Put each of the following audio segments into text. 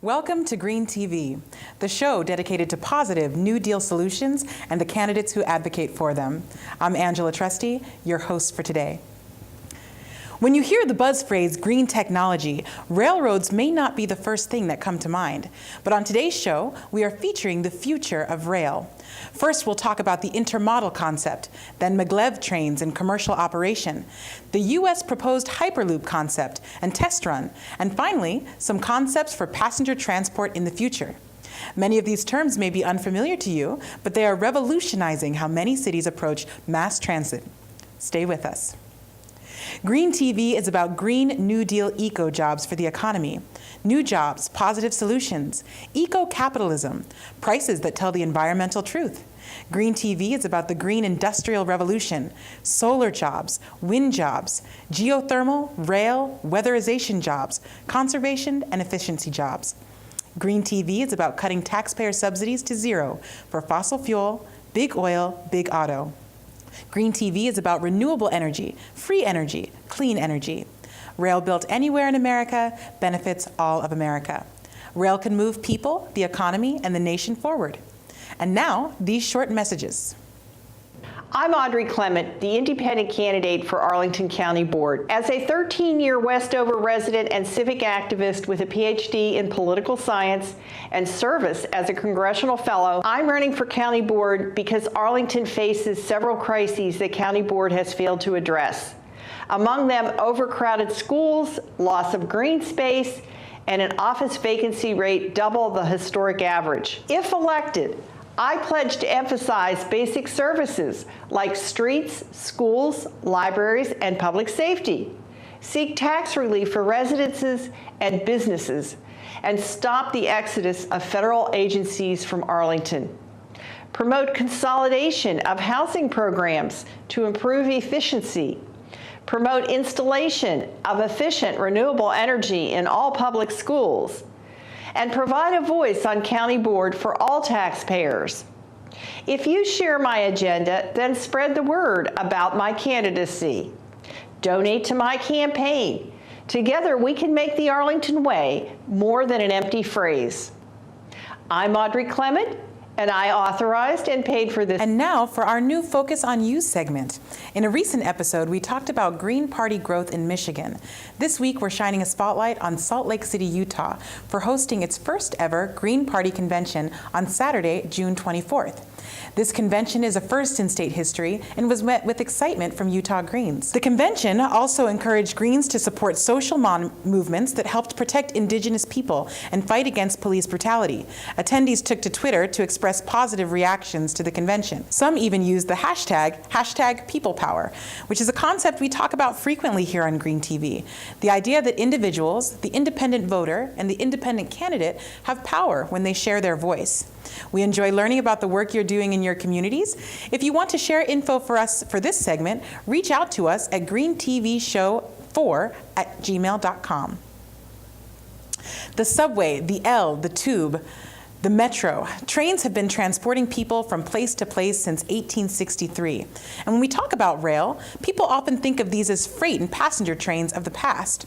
Welcome to Green TV, the show dedicated to positive New Deal solutions and the candidates who advocate for them. I'm Angela Trusty, your host for today. When you hear the buzz phrase green technology, railroads may not be the first thing that come to mind. But on today's show, we are featuring the future of rail. First, we'll talk about the intermodal concept, then maglev trains in commercial operation, the U.S. proposed Hyperloop concept and test run, and finally, some concepts for passenger transport in the future. Many of these terms may be unfamiliar to you, but they are revolutionizing how many cities approach mass transit. Stay with us. Green TV is about green New Deal eco-jobs for the economy. New jobs, positive solutions, eco-capitalism, prices that tell the environmental truth. Green TV is about the green industrial revolution, solar jobs, wind jobs, geothermal, rail, weatherization jobs, conservation and efficiency jobs. Green TV is about cutting taxpayer subsidies to zero for fossil fuel, big oil, big auto. Green TV is about renewable energy, free energy, clean energy. Rail built anywhere in America benefits all of America. Rail can move people, the economy, and the nation forward. And now, these short messages. I'm Audrey Clement, the independent candidate for Arlington County Board. As a 13-year Westover resident and civic activist with a PhD in political science and service as a congressional fellow, I'm running for County Board because Arlington faces several crises that County Board has failed to address. Among them, overcrowded schools, loss of green space, and an office vacancy rate double the historic average. If elected, I pledge to emphasize basic services like streets, schools, libraries, and public safety, seek tax relief for residences and businesses, and stop the exodus of federal agencies from Arlington. Promote consolidation of housing programs to improve efficiency. Promote installation of efficient renewable energy in all public schools, and provide a voice on County Board for all taxpayers. If you share my agenda, then spread the word about my candidacy. Donate to my campaign. Together we can make the Arlington Way more than an empty phrase. I'm Audrey Clement, and I authorized and paid for this. And now for our new Focus on You segment. In a recent episode, we talked about Green Party growth in Michigan. This week, we're shining a spotlight on Salt Lake City, Utah, for hosting its first ever Green Party convention on Saturday, June 24th. This convention is a first in state history and was met with excitement from Utah Greens. The convention also encouraged Greens to support social movements that helped protect Indigenous people and fight against police brutality. Attendees took to Twitter to express positive reactions to the convention. Some even used the hashtag #PeoplePower, which is a concept we talk about frequently here on Green TV. The idea that individuals, the independent voter, and the independent candidate have power when they share their voice. We enjoy learning about the work you're doing in your communities. If you want to share info for us for this segment, reach out to us at greentvshow4@gmail.com. The subway, the L, the tube, the metro. Trains have been transporting people from place to place since 1863. And when we talk about rail, people often think of these as freight and passenger trains of the past.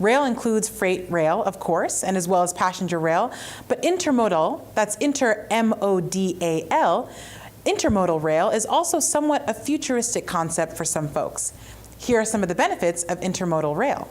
Rail includes freight rail, of course, and as well as passenger rail, but intermodal, that's M-O-D-A-L, intermodal rail is also somewhat a futuristic concept for some folks. Here are some of the benefits of intermodal rail.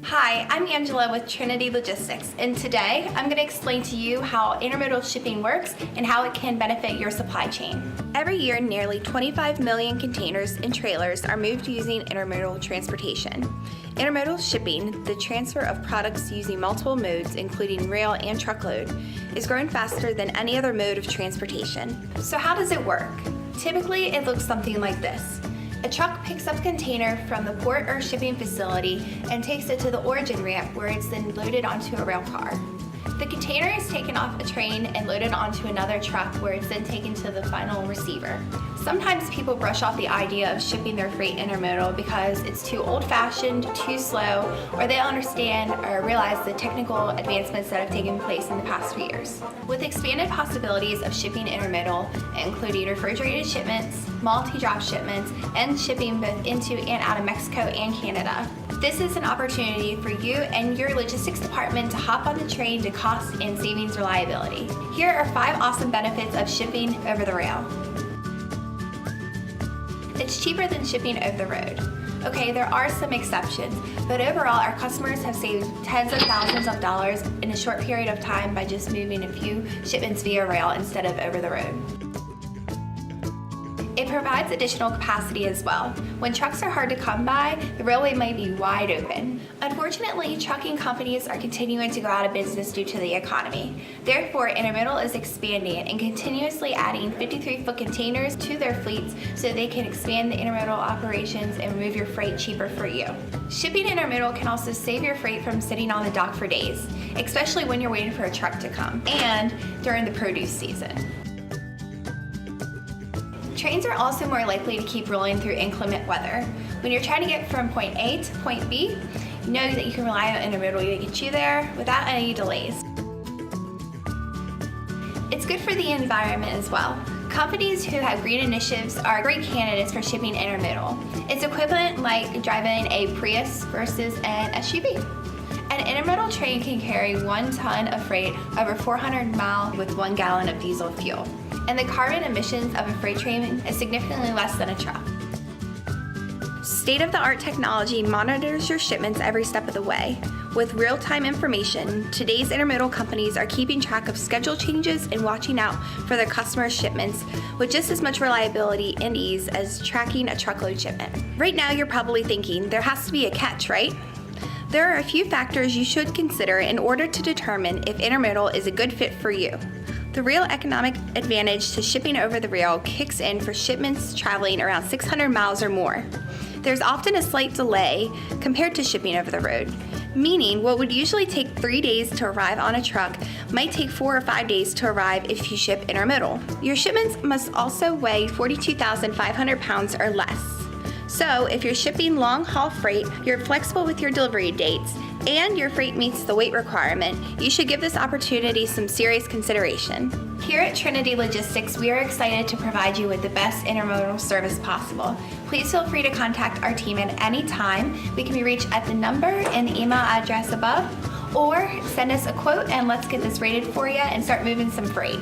Hi, I'm Angela with Trinity Logistics, and today I'm going to explain to you how intermodal shipping works and how it can benefit your supply chain. Every year, nearly 25 million containers and trailers are moved using intermodal transportation. Intermodal shipping, the transfer of products using multiple modes, including rail and truckload, is growing faster than any other mode of transportation. So how does it work? Typically, it looks something like this. A truck picks up a container from the port or shipping facility and takes it to the origin ramp where it's then loaded onto a rail car. The container is taken off a train and loaded onto another truck where it's then taken to the final receiver. Sometimes people brush off the idea of shipping their freight intermodal because it's too old-fashioned, too slow, or they don't understand or realize the technical advancements that have taken place in the past few years. With expanded possibilities of shipping intermodal, including refrigerated shipments, multi-drop shipments, and shipping both into and out of Mexico and Canada, This is an opportunity for you and your logistics department to hop on the train to cost and savings reliability. Here are 5 awesome benefits of shipping over the rail. It's cheaper than shipping over the road. Okay, there are some exceptions, but overall our customers have saved tens of thousands of dollars in a short period of time by just moving a few shipments via rail instead of over the road. It provides additional capacity as well. When trucks are hard to come by, the railway might be wide open. Unfortunately, trucking companies are continuing to go out of business due to the economy. Therefore, Intermodal is expanding and continuously adding 53-foot containers to their fleets so they can expand the intermodal operations and move your freight cheaper for you. Shipping Intermodal can also save your freight from sitting on the dock for days, especially when you're waiting for a truck to come, and during the produce season. Trains are also more likely to keep rolling through inclement weather. When you're trying to get from point A to point B, you know that you can rely on Intermodal to get you there without any delays. It's good for the environment as well. Companies who have green initiatives are great candidates for shipping Intermodal. It's equivalent like driving a Prius versus an SUV. An Intermodal train can carry 1 ton of freight over 400 miles with 1 gallon of diesel fuel. And the carbon emissions of a freight train is significantly less than a truck. State-of-the-art technology monitors your shipments every step of the way. With real-time information, today's intermodal companies are keeping track of schedule changes and watching out for their customers' shipments with just as much reliability and ease as tracking a truckload shipment. Right now, you're probably thinking, there has to be a catch, right? There are a few factors you should consider in order to determine if intermodal is a good fit for you. The real economic advantage to shipping over the rail kicks in for shipments traveling around 600 miles or more. There's often a slight delay compared to shipping over the road, meaning what would usually take 3 days to arrive on a truck might take 4 or 5 days to arrive if you ship intermodal. Your shipments must also weigh 42,500 pounds or less. So if you're shipping long-haul freight, you're flexible with your delivery dates, and your freight meets the weight requirement, you should give this opportunity some serious consideration. Here at Trinity Logistics, we are excited to provide you with the best intermodal service possible. Please feel free to contact our team at any time. We can be reached at the number and the email address above, or send us a quote and let's get this rated for you and start moving some freight.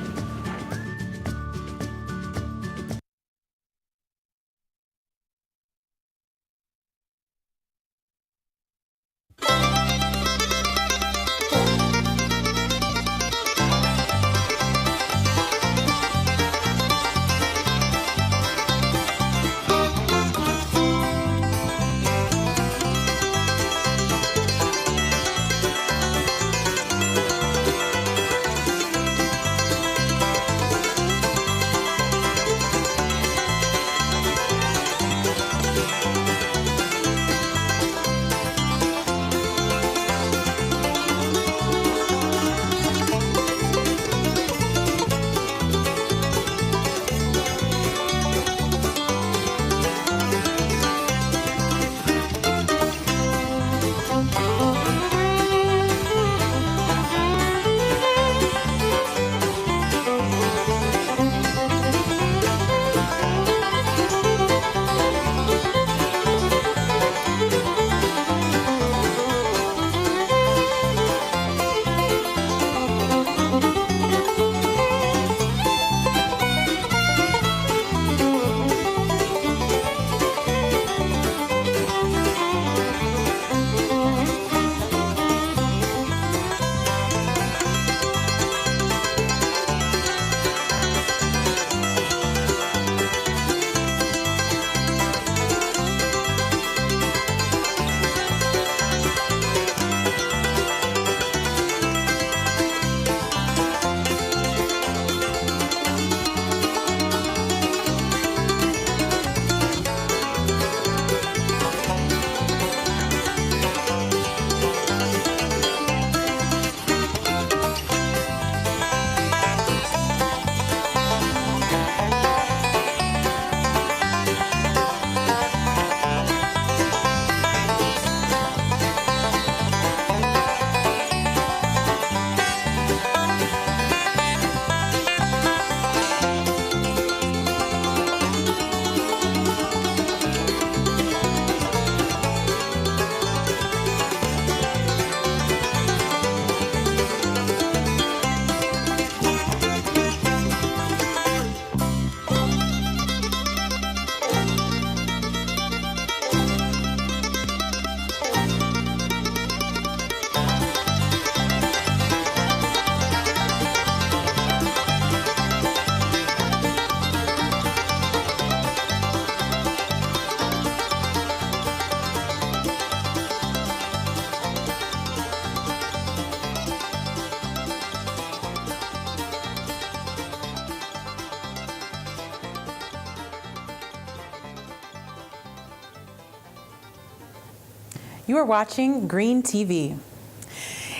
You are watching Green TV.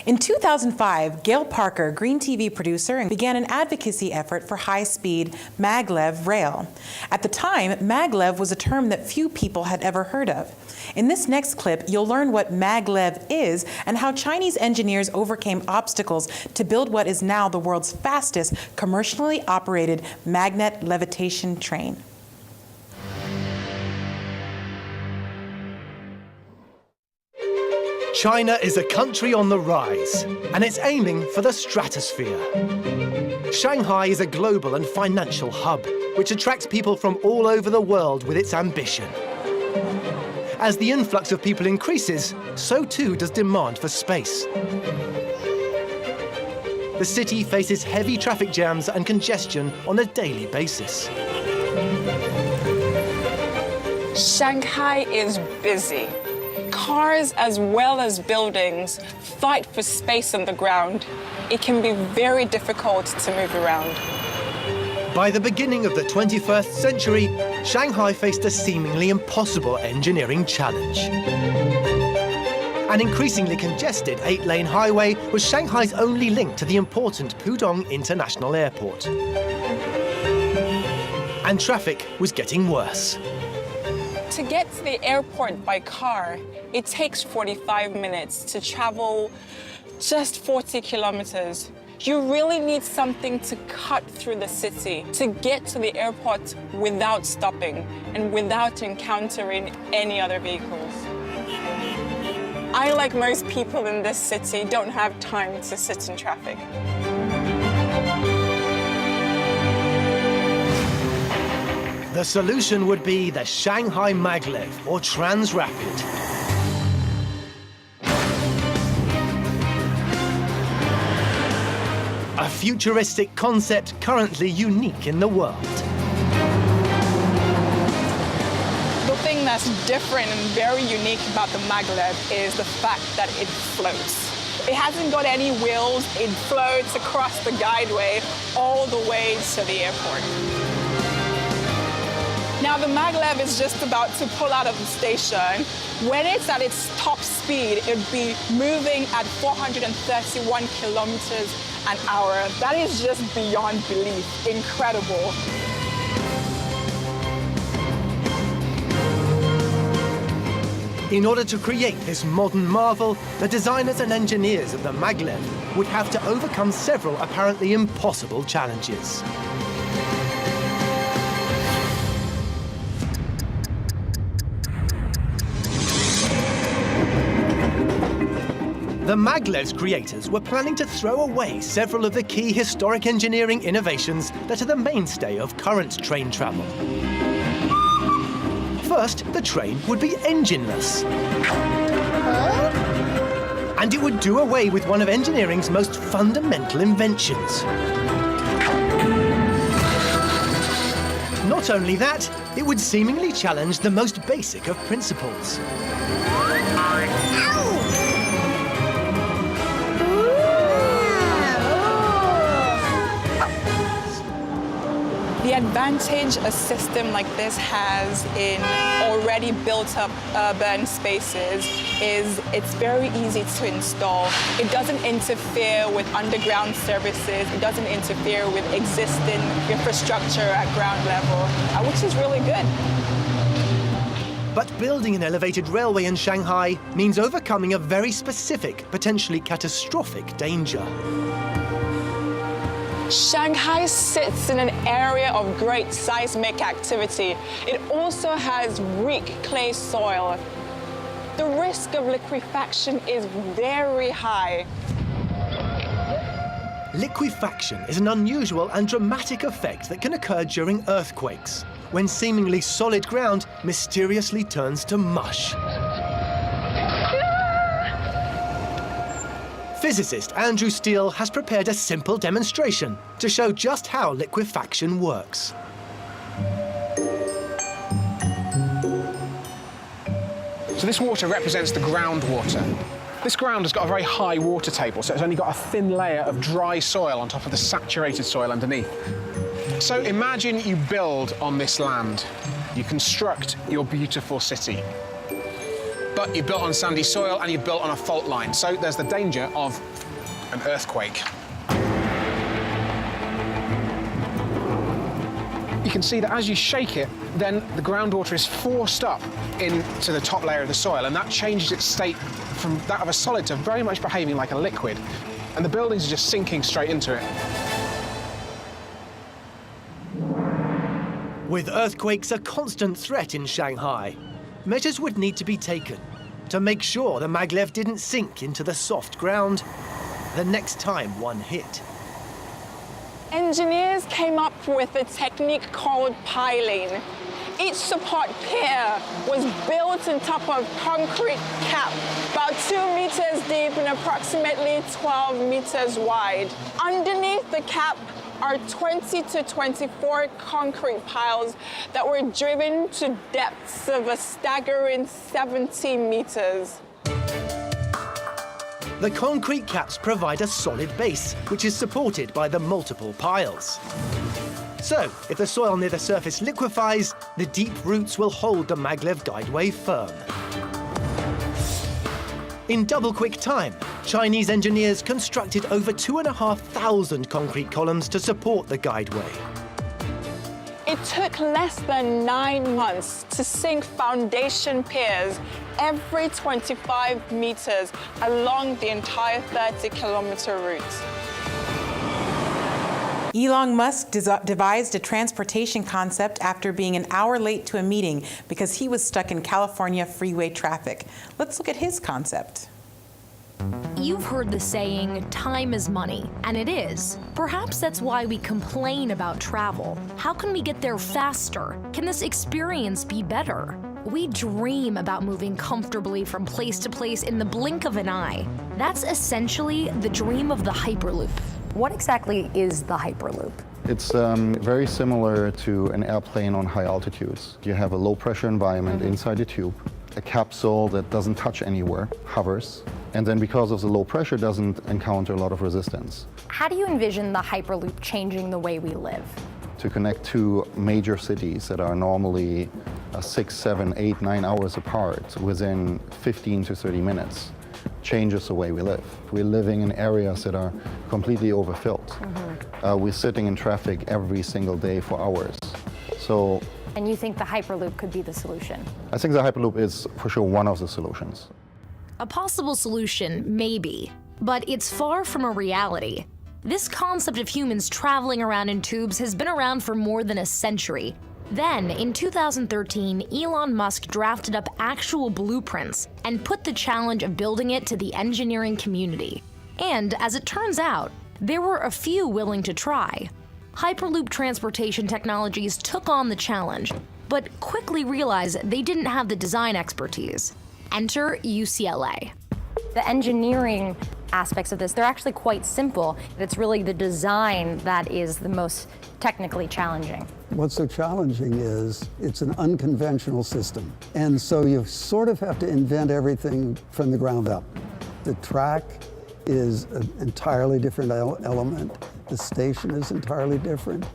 In 2005, Gail Parker, Green TV producer, began an advocacy effort for high-speed maglev rail. At the time, maglev was a term that few people had ever heard of. In this next clip, you'll learn what maglev is and how Chinese engineers overcame obstacles to build what is now the world's fastest commercially operated magnet levitation train. China is a country on the rise, and it's aiming for the stratosphere. Shanghai is a global and financial hub, which attracts people from all over the world with its ambition. As the influx of people increases, so too does demand for space. The city faces heavy traffic jams and congestion on a daily basis. Shanghai is busy. Cars as well as buildings fight for space on the ground. It can be very difficult to move around. By the beginning of the 21st century, Shanghai faced a seemingly impossible engineering challenge. An increasingly congested 8-lane highway was Shanghai's only link to the important Pudong International Airport. And traffic was getting worse. To get to the airport by car, it takes 45 minutes to travel just 40 kilometers. You really need something to cut through the city to get to the airport without stopping and without encountering any other vehicles. I, like most people in this city, don't have time to sit in traffic. The solution would be the Shanghai Maglev, or Transrapid. A futuristic concept currently unique in the world. The thing that's different and very unique about the maglev is the fact that it floats. It hasn't got any wheels, it floats across the guideway all the way to the airport. Now the maglev is just about to pull out of the station. When it's at its top speed, it would be moving at 431 kilometers an hour. That is just beyond belief. Incredible. In order to create this modern marvel, the designers and engineers of the maglev would have to overcome several apparently impossible challenges. The maglev's creators were planning to throw away several of the key historic engineering innovations that are the mainstay of current train travel. First, the train would be engineless. And it would do away with one of engineering's most fundamental inventions. Not only that, it would seemingly challenge the most basic of principles. The advantage a system like this has in already built-up urban spaces is it's very easy to install. It doesn't interfere with underground services. It doesn't interfere with existing infrastructure at ground level, which is really good. But building an elevated railway in Shanghai means overcoming a very specific, potentially catastrophic danger. Shanghai sits in an area of great seismic activity. It also has weak clay soil. The risk of liquefaction is very high. Liquefaction is an unusual and dramatic effect that can occur during earthquakes, when seemingly solid ground mysteriously turns to mush. Physicist Andrew Steele has prepared a simple demonstration to show just how liquefaction works. So this water represents the groundwater. This ground has got a very high water table, so it's only got a thin layer of dry soil on top of the saturated soil underneath. So imagine you build on this land. You construct your beautiful city. but you've built on sandy soil and you've built on a fault line, so there's the danger of an earthquake. You can see that as you shake it, then the groundwater is forced up into the top layer of the soil, and that changes its state from that of a solid to very much behaving like a liquid. And the buildings are just sinking straight into it. With earthquakes a constant threat in Shanghai, measures would need to be taken to make sure the maglev didn't sink into the soft ground the next time one hit. Engineers came up with a technique called piling. Each support pier was built on top of concrete cap, about 2 meters deep and approximately 12 meters wide. Underneath the cap are 20 to 24 concrete piles that were driven to depths of a staggering 70 meters. The concrete caps provide a solid base, which is supported by the multiple piles. So, if the soil near the surface liquefies, the deep roots will hold the maglev guideway firm. In double quick time, Chinese engineers constructed over 2,500 concrete columns to support the guideway. It took less than 9 months to sink foundation piers every 25 meters along the entire 30-kilometer route. Elon Musk devised a transportation concept after being an hour late to a meeting because he was stuck in California freeway traffic. Let's look at his concept. You've heard the saying, time is money, and it is. Perhaps that's why we complain about travel. How can we get there faster? Can this experience be better? We dream about moving comfortably from place to place in the blink of an eye. That's essentially the dream of the Hyperloop. What exactly is the Hyperloop? It's very similar to an airplane on high altitudes. You have a low-pressure environment inside the tube, a capsule that doesn't touch anywhere, hovers, and then because of the low pressure doesn't encounter a lot of resistance. How do you envision the Hyperloop changing the way we live? To connect two major cities that are normally 6, 7, 8, 9 hours apart within 15 to 30 minutes changes the way we live. We're living in areas that are completely overfilled. We're sitting in traffic every single day for hours. And you think the Hyperloop could be the solution? I think the Hyperloop is for sure one of the solutions. A possible solution, maybe, but it's far from a reality. This concept of humans traveling around in tubes has been around for more than a century. Then, in 2013, Elon Musk drafted up actual blueprints and put the challenge of building it to the engineering community. And, as it turns out, there were a few willing to try. Hyperloop Transportation Technologies took on the challenge, but quickly realized they didn't have the design expertise. Enter UCLA. The engineering aspects of this, they're actually quite simple. It's really the design that is the most technically challenging. What's so challenging is it's an unconventional system. And so you sort of have to invent everything from the ground up. The track is an entirely different element. The station is entirely different.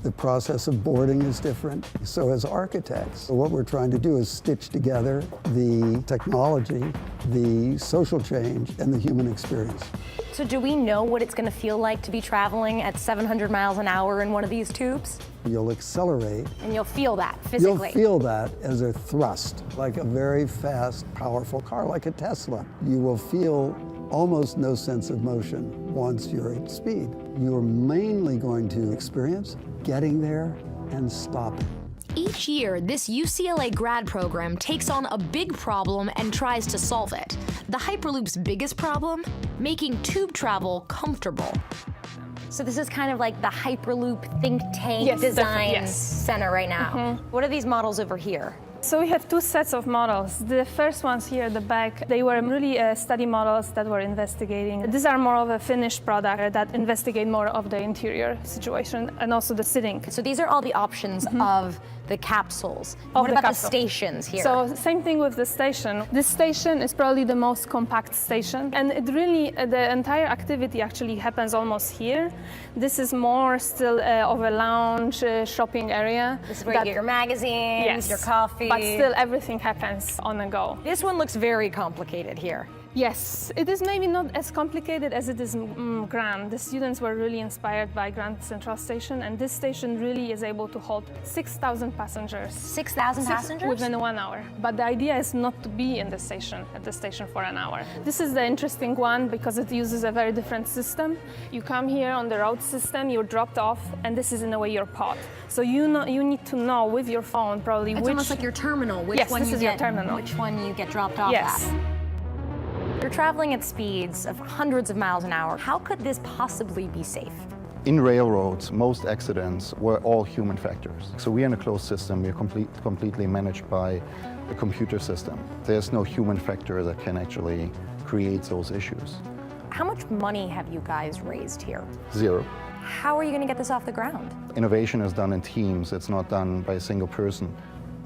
The process of boarding is different. So as architects, what we're trying to do is stitch together the technology, the social change, and the human experience. So do we know what it's going to feel like to be traveling at 700 miles an hour in one of these tubes? You'll accelerate. And you'll feel that physically. You'll feel that as a thrust, like a very fast, powerful car, like a Tesla. You will feel almost no sense of motion once you're at speed. You're mainly going to experience getting there and stopping. Each year, this UCLA grad program takes on a big problem and tries to solve it. The Hyperloop's biggest problem? Making tube travel comfortable. So this is kind of like the Hyperloop think tank design center right now. What are these models over here? So we have two sets of models. The first ones here at the back, they were really study models that were investigating. These are more of a finished product that investigate more of the interior situation and also the sitting. So these are all the options of the capsules. What about the stations here? So same thing with the station. This station is probably the most compact station, and it really, the entire activity actually happens almost here. This is more still of a lounge shopping area. This is where you get your magazines, your coffee. but still everything happens on the go. This one looks very complicated here. Yes, it is maybe not as complicated as it is grand. The students were really inspired by Grand Central Station, and this station really is able to hold 6,000 passengers. 6,000 passengers? Within 1 hour. But the idea is not to be at the station for an hour. This is the interesting one because it uses a very different system. You come here on the road system, you're dropped off, and this is in a way your pod. So you need to know with your phone probably It's which... almost like your terminal, which yes, one this you is your terminal. which one you get dropped off Yes. at. You're traveling at speeds of hundreds of miles an hour. How could this possibly be safe? In railroads, most accidents were all human factors. So we're in a closed system. We're completely managed by a computer system. There's no human factor that can actually create those issues. How much money have you guys raised here? Zero. How are you going to get this off the ground? Innovation is done in teams. It's not done by a single person.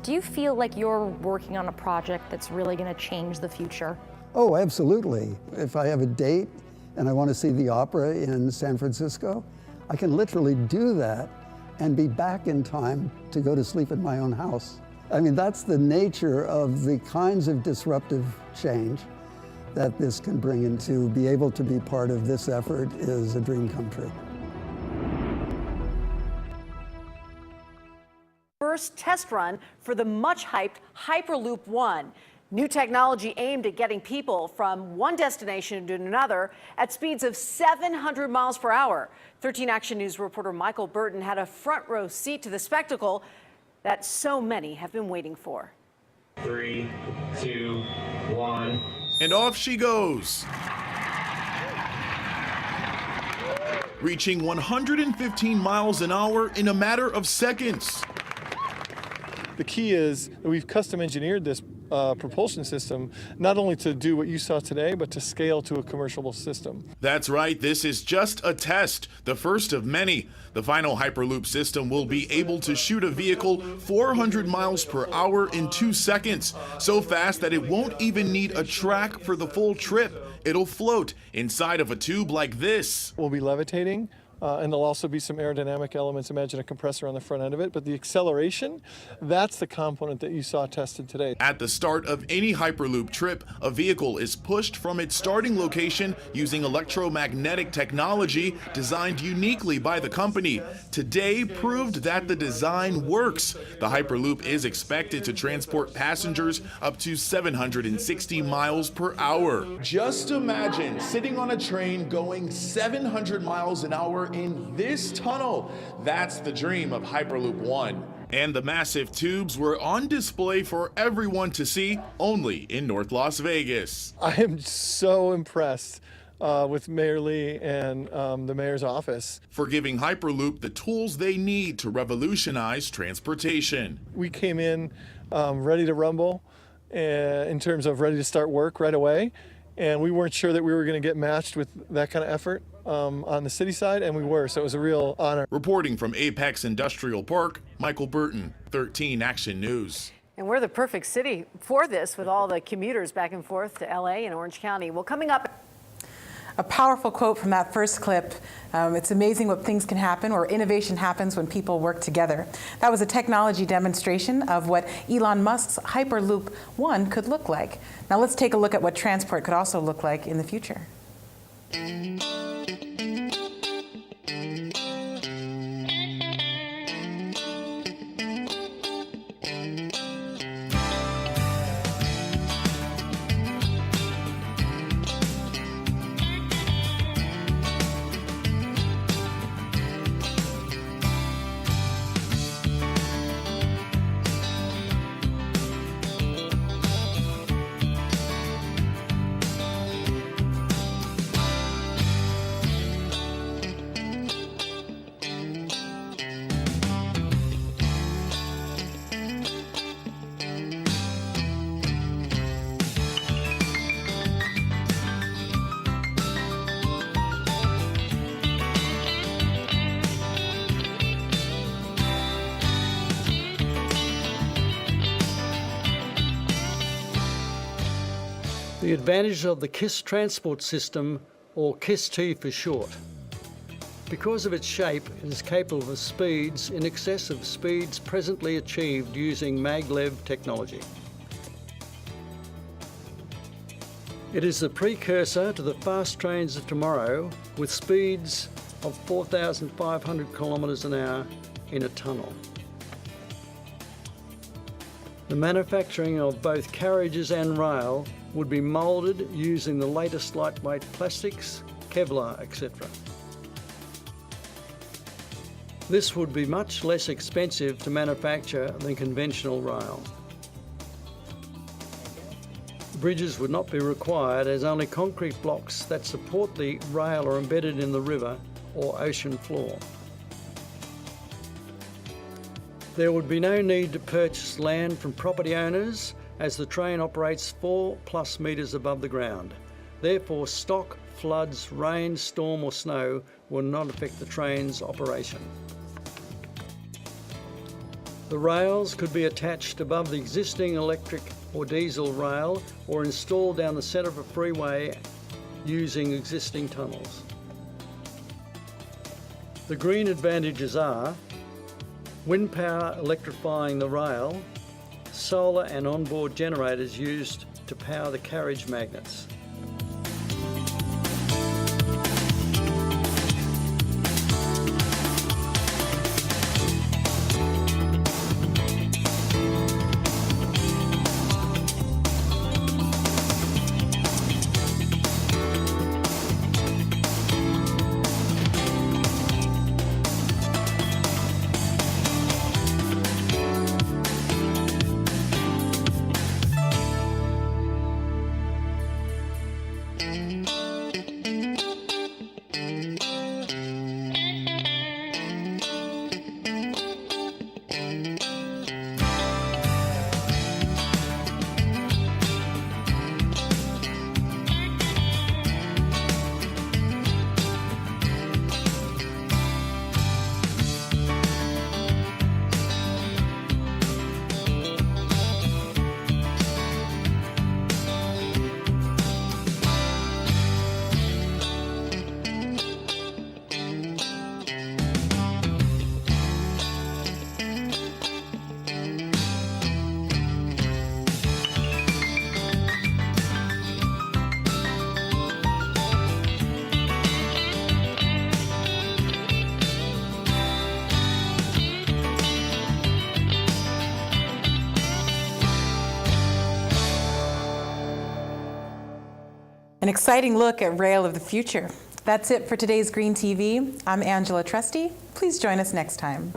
Do you feel like you're working on a project that's really going to change the future? Oh, absolutely. If I have a date and I want to see the opera in San Francisco, I can literally do that and be back in time to go to sleep at my own house. I mean, that's the nature of the kinds of disruptive change that this can bring, and to be able to be part of this effort is a dream come true. First test run for the much-hyped Hyperloop One. New technology aimed at getting people from one destination to another at speeds of 700 miles per hour. 13 Action News reporter Michael Burton had a front row seat to the spectacle that so many have been waiting for. 3, 2, 1. And off she goes. Reaching 115 miles an hour in a matter of seconds. The key is that we've custom engineered this propulsion system, not only to do what you saw today, but to scale to a commercial system. That's right, this is just a test, the first of many. The final Hyperloop system will be able to shoot a vehicle 400 miles per hour in 2 seconds, so fast that it won't even need a track for the full trip. It'll float inside of a tube like this. We'll be levitating. And there'll also be some aerodynamic elements. Imagine a compressor on the front end of it. But the acceleration, that's the component that you saw tested today. At the start of any Hyperloop trip, a vehicle is pushed from its starting location using electromagnetic technology designed uniquely by the company. Today proved that the design works. The Hyperloop is expected to transport passengers up to 760 miles per hour. Just imagine sitting on a train going 700 miles an hour in this tunnel. That's the dream of Hyperloop One. And the massive tubes were on display for everyone to see, only in North Las Vegas. I am so impressed with Mayor Lee and the mayor's office for giving Hyperloop the tools they need to revolutionize transportation. We came in ready to rumble in terms of ready to start work right away. And we weren't sure that we were going to get matched with that kind of effort on the city side, and we were, so it was a real honor. Reporting from Apex Industrial Park, Michael Burton, 13 Action News. And we're the perfect city for this, with all the commuters back and forth to LA and Orange County. Well, coming up... A powerful quote from that first clip. It's amazing what things can happen, or innovation happens when people work together. That was a technology demonstration of what Elon Musk's Hyperloop One could look like. Now let's take a look at what transport could also look like in the future. The advantage of the KISS transport system, or KISS-T for short. Because of its shape, it is capable of speeds in excess of speeds presently achieved using maglev technology. It is the precursor to the fast trains of tomorrow with speeds of 4,500 kilometres an hour in a tunnel. The manufacturing of both carriages and rail would be moulded using the latest lightweight plastics, Kevlar, etc. This would be much less expensive to manufacture than conventional rail. Bridges would not be required as only concrete blocks that support the rail are embedded in the river or ocean floor. There would be no need to purchase land from property owners as the train operates 4+ metres above the ground. Therefore, stock, floods, rain, storm or snow will not affect the train's operation. The rails could be attached above the existing electric or diesel rail or installed down the centre of a freeway using existing tunnels. The green advantages are wind power electrifying the rail, solar and onboard generators used to power the carriage magnets. An exciting look at rail of the future. That's it for today's Green TV. I'm Angela Trusty. Please join us next time.